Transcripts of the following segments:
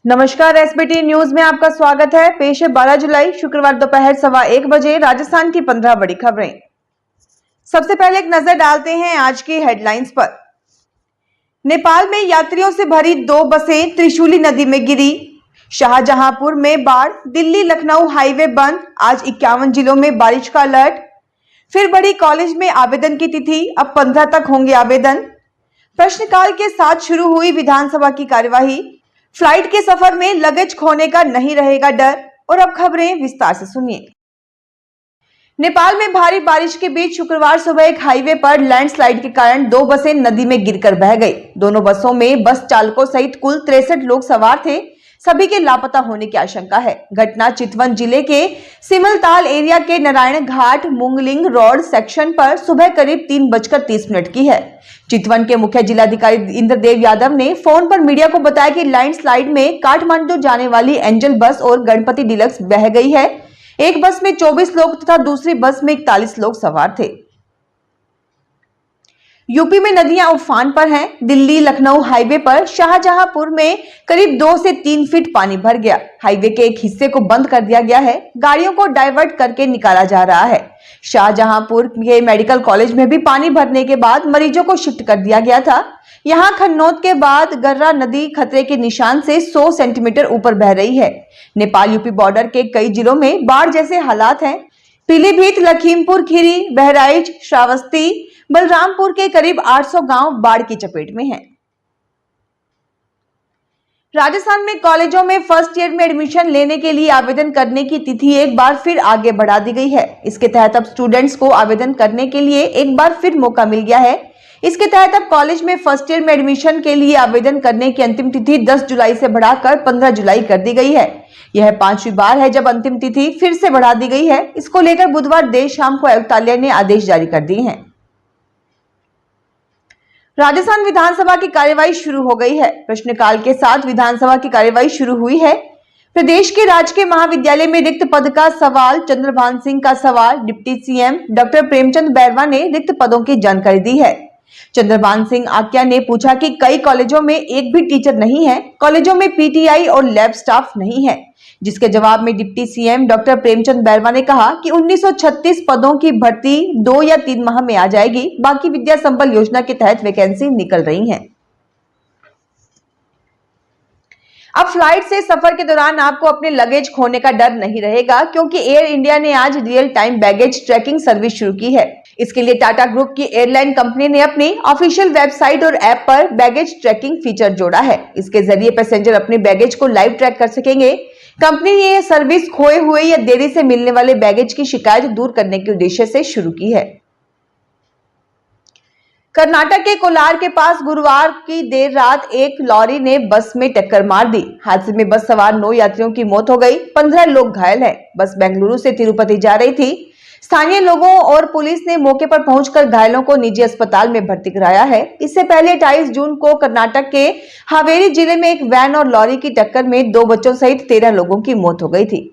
नमस्कार, SBT news में आपका स्वागत है। पेश है 12 जुलाई शुक्रवार दोपहर 1:15 बजे राजस्थान की 15 बड़ी खबरें। सबसे पहले एक नजर डालते हैं आज की हेडलाइंस पर। नेपाल में यात्रियों से भरी 2 बसें त्रिशूली नदी में गिरी। शाहजहांपुर में बाढ़, दिल्ली लखनऊ हाईवे बंद। आज 51 जिलों में बारिश का अलर्ट। फिर बढ़ी कॉलेज में आवेदन की तिथि, अब 15 तक होंगे आवेदन। प्रश्नकाल के साथ शुरू हुई विधानसभा की कार्यवाही। फ्लाइट के सफर में लगेज खोने का नहीं रहेगा डर। और अब खबरें विस्तार से सुनिए। नेपाल में भारी बारिश के बीच शुक्रवार सुबह एक हाईवे पर लैंडस्लाइड के कारण 2 बसें नदी में गिरकर बह गई। दोनों बसों में बस चालकों सहित कुल 63 लोग सवार थे। सभी के लापता होने की आशंका है। घटना चितवन जिले के सिमलताल एरिया के नारायण घाट मुंगलिंग रोड सेक्शन पर सुबह करीब 3:30 की है। चितवन के मुख्य जिलाधिकारी इंद्रदेव यादव ने फोन पर मीडिया को बताया कि लैंडस्लाइड में काठमांडू जाने वाली एंजल बस और गणपति डिलक्स बह गई है। एक बस में 24 लोग तथा दूसरी बस में 41 लोग सवार थे। यूपी में नदियां उफान पर हैं। दिल्ली लखनऊ हाईवे पर शाहजहांपुर में करीब 2 से 3 फीट पानी भर गया। हाईवे के एक हिस्से को बंद कर दिया गया है। गाड़ियों को डाइवर्ट करके निकाला जा रहा है। शाहजहांपुर के मेडिकल कॉलेज में भी पानी भरने के बाद मरीजों को शिफ्ट कर दिया गया था। यहाँ खन्नौत के बाद गर्रा नदी खतरे के निशान से 100 सेंटीमीटर ऊपर बह रही है। नेपाल यूपी बॉर्डर के कई जिलों में बाढ़ जैसे हालात हैं। पीलीभीत, लखीमपुर खीरी, बहराइच, श्रावस्ती, बलरामपुर के करीब 800 गांव बाढ़ की चपेट में हैं। राजस्थान में कॉलेजों में फर्स्ट ईयर में एडमिशन लेने के लिए आवेदन करने की तिथि एक बार फिर आगे बढ़ा दी गई है। इसके तहत अब स्टूडेंट्स को आवेदन करने के लिए एक बार फिर मौका मिल गया है। इसके तहत अब कॉलेज में फर्स्ट ईयर में एडमिशन के लिए आवेदन करने की अंतिम तिथि 10 जुलाई से बढ़ाकर 15 जुलाई कर दी गई है। यह 5वीं बार है जब अंतिम तिथि फिर से बढ़ा दी गई है। इसको लेकर बुधवार देर शाम को आयुक्तालय ने आदेश जारी कर दिए हैं। राजस्थान विधानसभा की कार्यवाही शुरू हो गई है। प्रश्नकाल के साथ विधानसभा की कार्यवाही शुरू हुई है। प्रदेश के राजकीय महाविद्यालय में रिक्त पद का सवाल, चंद्रभान सिंह का सवाल। Deputy CM doctor Premchand Bairwa ने रिक्त पदों की जानकारी दी है। चंद्रभान सिंह आक्या ने पूछा कि कई कॉलेजों में एक भी टीचर नहीं है, कॉलेजों में पीटीआई और लैब स्टाफ नहीं है। जिसके जवाब में deputy CM doctor Premchand Bairwa ने कहा कि 1936 पदों की भर्ती 2 या 3 माह में आ जाएगी। बाकी विद्या संबल योजना के तहत वैकेंसी निकल रही हैं। अब फ्लाइट से सफर के दौरान आपको अपने लगेज खोने का डर नहीं रहेगा, क्योंकि एयर इंडिया ने आज real time baggage tracking service शुरू की है। इसके लिए टाटा ग्रुप की एयरलाइन कंपनी ने अपनी ऑफिशियल वेबसाइट और ऐप पर बैगेज ट्रैकिंग फीचर जोड़ा है। इसके जरिए पैसेंजर अपने बैगेज को लाइव ट्रैक कर सकेंगे। कंपनी ने यह सर्विस खोए हुए या देरी से मिलने वाले बैगेज की शिकायत दूर करने के उद्देश्य से शुरू की है। कर्नाटक के कोलार के पास गुरुवार की देर रात एक लॉरी ने बस में टक्कर मार दी। हादसे में बस सवार 9 यात्रियों की मौत हो गई, 15 लोग घायल हैं। बस बेंगलुरु से तिरुपति जा रही थी। स्थानीय लोगों और पुलिस ने मौके पर पहुंचकर घायलों को निजी अस्पताल में भर्ती कराया है। इससे पहले 28 जून को कर्नाटक के हावेरी जिले में एक वैन और लॉरी की टक्कर में 2 बच्चों सहित 13 लोगों की मौत हो गई थी।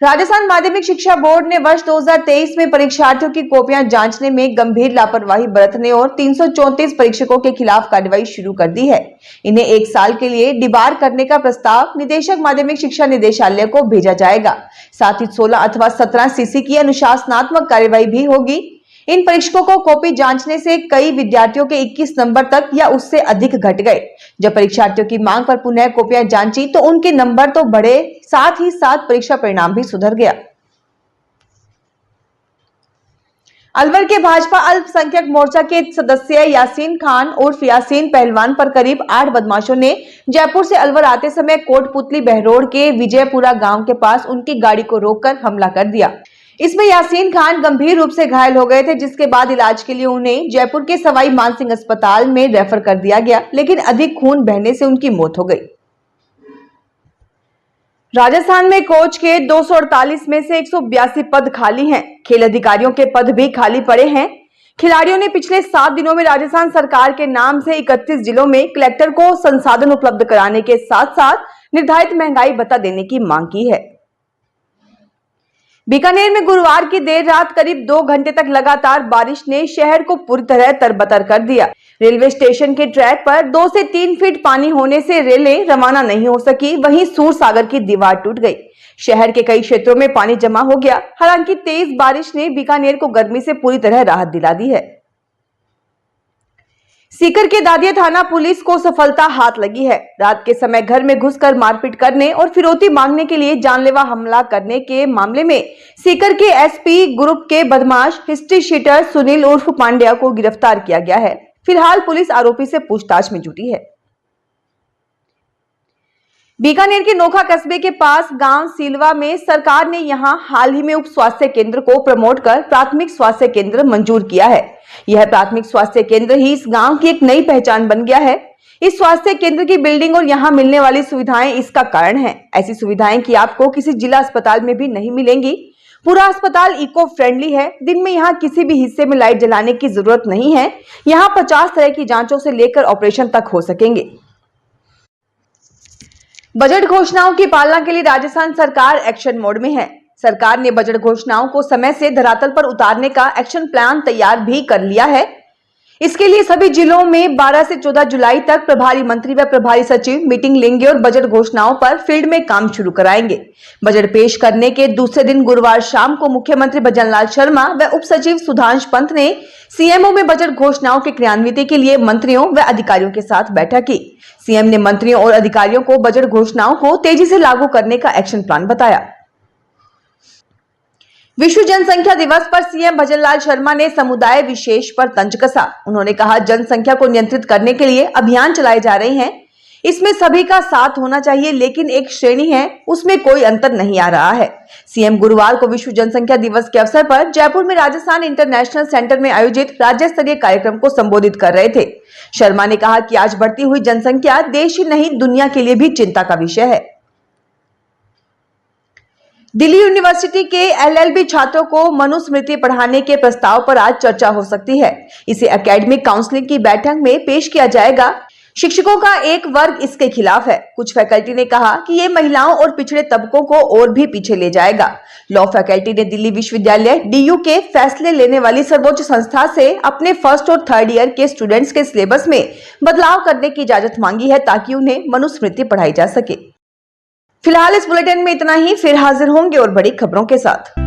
राजस्थान माध्यमिक शिक्षा बोर्ड ने वर्ष 2023 में परीक्षार्थियों की कॉपियां जांचने में गंभीर लापरवाही बरतने और 334 परीक्षकों के खिलाफ कार्रवाई शुरू कर दी है। इन्हें 1 साल के लिए डिबार करने का प्रस्ताव निदेशक माध्यमिक शिक्षा निदेशालय को भेजा जाएगा। साथ ही 16 अथवा 17 सीसी की अनुशासनात्मक कार्रवाई भी होगी। इन परीक्षकों को कॉपी जांचने से कई विद्यार्थियों के 21 नंबर तक या उससे अधिक घट गए। जब परीक्षार्थियों की मांग पर पुनः कॉपियां जांची तो उनके नंबर तो बढ़े, साथ ही साथ परीक्षा परिणाम भी सुधर गया। अलवर के भाजपा अल्पसंख्यक मोर्चा के सदस्य यासीन खान उर्फ यासीन पहलवान पर करीब 8 बदमाशों ने जयपुर से अलवर आते समय कोटपुतली बहरोड के विजयपुरा गांव के पास उनकी गाड़ी को रोककर हमला कर दिया। इसमें यासीन खान गंभीर रूप से घायल हो गए थे, जिसके बाद इलाज के लिए उन्हें जयपुर के सवाई मानसिंह अस्पताल में रेफर कर दिया गया, लेकिन अधिक खून बहने से उनकी मौत हो गई। राजस्थान में कोच के 248 में से 182 पद खाली हैं। खेल अधिकारियों के पद भी खाली पड़े हैं। खिलाड़ियों ने पिछले 7 दिनों में राजस्थान सरकार के नाम से 31 जिलों में कलेक्टर को संसाधन उपलब्ध कराने के साथ साथ निर्धारित महंगाई भत्ता देने की मांग की है। बीकानेर में गुरुवार की देर रात करीब 2 घंटे तक लगातार बारिश ने शहर को पूरी तरह तरबतर कर दिया। रेलवे स्टेशन के ट्रैक पर 2 से 3 फीट पानी होने से रेलें रवाना नहीं हो सकी। वहीं सूरसागर की दीवार टूट गई। शहर के कई क्षेत्रों में पानी जमा हो गया। हालांकि तेज बारिश ने बीकानेर को गर्मी से पूरी तरह राहत दिला दी है। सीकर के दादिया थाना पुलिस को सफलता हाथ लगी है। रात के समय घर में घुसकर मारपीट करने और फिरौती मांगने के लिए जानलेवा हमला करने के मामले में सीकर के एसपी ग्रुप के बदमाश हिस्ट्री शीटर सुनील उर्फ पांड्या को गिरफ्तार किया गया है। फिलहाल पुलिस आरोपी से पूछताछ में जुटी है। बीकानेर के नोखा कस्बे के पास गांव सीलवा में सरकार ने यहां हाल ही में उप स्वास्थ्य केंद्र को प्रमोट कर प्राथमिक स्वास्थ्य केंद्र मंजूर किया है। यह प्राथमिक स्वास्थ्य केंद्र ही इस गांव की एक नई पहचान बन गया है। इस स्वास्थ्य केंद्र की बिल्डिंग और यहां मिलने वाली सुविधाएं इसका कारण है। ऐसी सुविधाएं कि आपको किसी जिला अस्पताल में भी नहीं मिलेंगी। पूरा अस्पताल इको फ्रेंडली है। दिन में यहाँ किसी भी हिस्से में लाइट जलाने की जरूरत नहीं है। यहाँ 50 तरह की जांचों से लेकर ऑपरेशन तक हो सकेंगे। बजट घोषणाओं की पालना के लिए राजस्थान सरकार एक्शन मोड में है। सरकार ने बजट घोषणाओं को समय से धरातल पर उतारने का एक्शन प्लान तैयार भी कर लिया है। इसके लिए सभी जिलों में 12 से 14 जुलाई तक प्रभारी मंत्री व प्रभारी सचिव मीटिंग लेंगे और बजट घोषणाओं पर फील्ड में काम शुरू कराएंगे। बजट पेश करने के दूसरे दिन गुरुवार शाम को मुख्यमंत्री भजनलाल शर्मा व उप सचिव सुधांश पंत ने सीएमओ में बजट घोषणाओं के क्रियान्वित के लिए मंत्रियों व अधिकारियों के साथ बैठक की। सीएम ने मंत्रियों और अधिकारियों को बजट घोषणाओं को तेजी से लागू करने का एक्शन प्लान बताया। विश्व जनसंख्या दिवस पर सीएम भजनलाल शर्मा ने समुदाय विशेष पर तंज कसा। उन्होंने कहा, जनसंख्या को नियंत्रित करने के लिए अभियान चलाए जा रहे हैं। इसमें सभी का साथ होना चाहिए, लेकिन एक श्रेणी है उसमें कोई अंतर नहीं आ रहा है। सीएम गुरुवार को विश्व जनसंख्या दिवस के अवसर पर जयपुर में राजस्थान इंटरनेशनल सेंटर में आयोजित राज्य स्तरीय कार्यक्रम को संबोधित कर रहे थे। शर्मा ने कहा कि आज बढ़ती हुई जनसंख्या देश ही नहीं दुनिया के लिए भी चिंता का विषय है। दिल्ली यूनिवर्सिटी के एलएलबी छात्रों को मनुस्मृति पढ़ाने के प्रस्ताव पर आज चर्चा हो सकती है। इसे एकेडमिक काउंसिलिंग की बैठक में पेश किया जाएगा। शिक्षकों का एक वर्ग इसके खिलाफ है। कुछ फैकल्टी ने कहा कि ये महिलाओं और पिछड़े तबकों को और भी पीछे ले जाएगा। लॉ फैकल्टी ने दिल्ली विश्वविद्यालय डीयू के फैसले लेने वाली सर्वोच्च संस्था से अपने फर्स्ट और थर्ड ईयर के स्टूडेंट्स के सिलेबस में बदलाव करने की इजाजत मांगी है, ताकि उन्हें मनुस्मृति पढ़ाई जा सके। फिलहाल इस बुलेटिन में इतना ही। फिर हाजिर होंगे और बड़ी खबरों के साथ।